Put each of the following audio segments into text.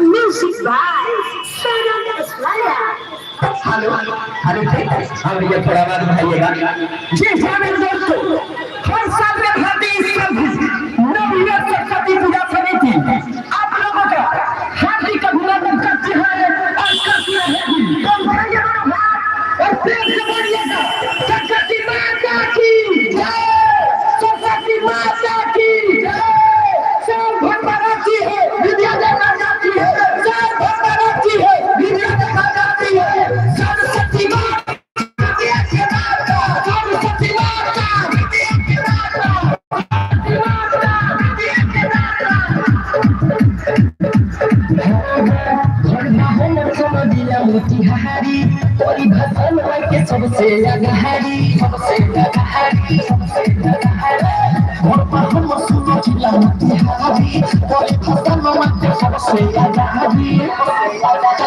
Music by Sarang Estrada. Hello hello हाँ भैया थोड़ा बात बताइएगा। जी हाँ मेरे दोस्तों, हर साल में भारतीय नवयुग सरस्वती पूजा समिति आप लोगों का हार्दिक अभिनंदन करती है और करती रहेगी। तो भाइयों और प्रेम से बोलिएगा सरस्वती माता की जय, सरस्वती माता की जय। सब भगवान है विद्या देना जाती है, सब भगवान है विद्या देना जाती है। सरस्वती माता सरस्वती माता मोतिहारी तोरी भसन के सबसे अगहारी सबसे अगहारी सबसे अगहारी और हम सुनो जिला मोतिहारी तोरी भसन के सबसे अगहारी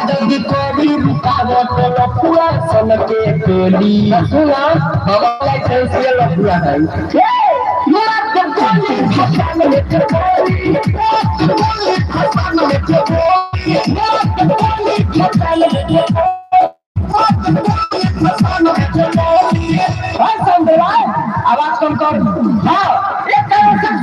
जल्दी कोरी रुकावट लपुआ सन के कोली सुना बाबा कैसे लपुआ है यार कोली भसन में कोली भसन में कोली आवाज कम कर। हाँ एक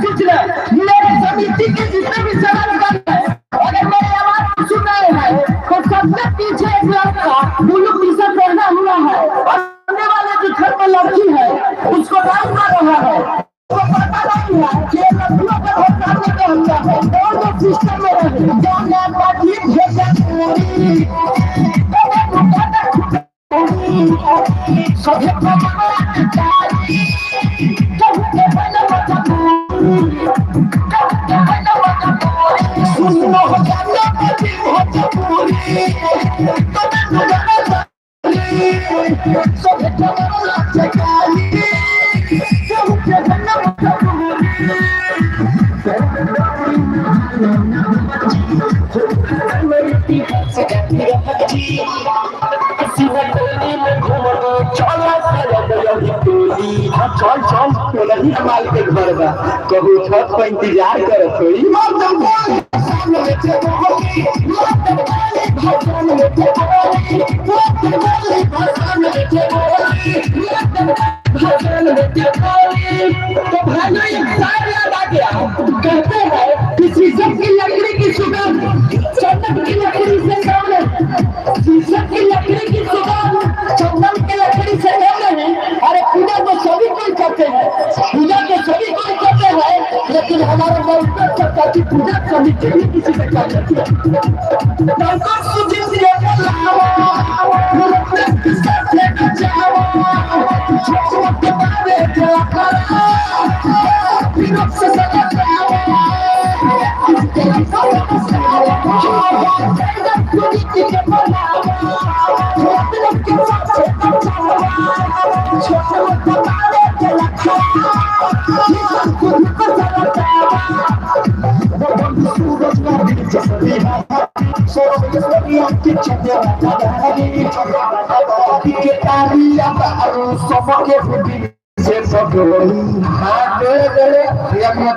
सूचना मेरे समिति के जितने भी सदस्य हैं अगर मेरी आवाज सुन रहे हैं तो सबसे पीछे एक लड़का ब्लू टी शर्ट पहना हुआ है और सामने वाले जो घर में लड़की है उसको डांस कर रहा है। उसको पता नहीं है कि लड़कियों के घर डालने का हमला है और जो सिस्टम में रहे जाने पार्टी भेजा चल चल नहीं माल के घर बा कहू छत पर इंतजार कर थोड़ी तो भाइयों एक शायर याद आ गया कहते हैं कि शीशम की लकड़ी की सुगंध चंदन की लकड़ी से कम है, शीशम की लकड़ी की सुगंध चंदन की लकड़ी से कम है। अरे पूजा तो सभी कोई करते हैं, पूजा तो सभी कोई करते हैं, लेकिन हमारे मौजूदा सरकार की पूजा समिति भी किसी से कर लेती है।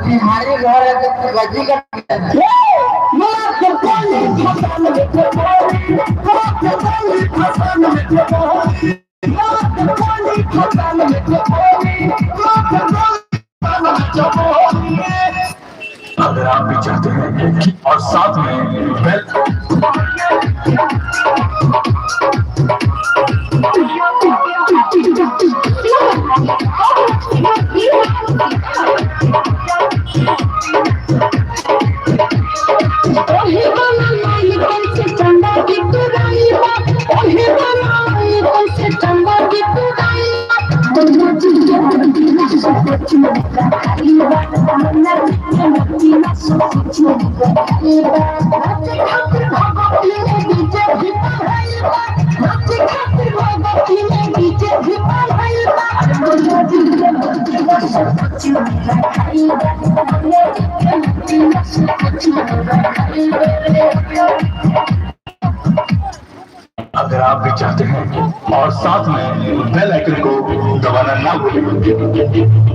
बिहारी घर बजी का अगर आप भी चाहते हैं और साथ में बेल अगर आप भी चाहते हैं और साथ में बेल आइकन को दबाना ना भूलें।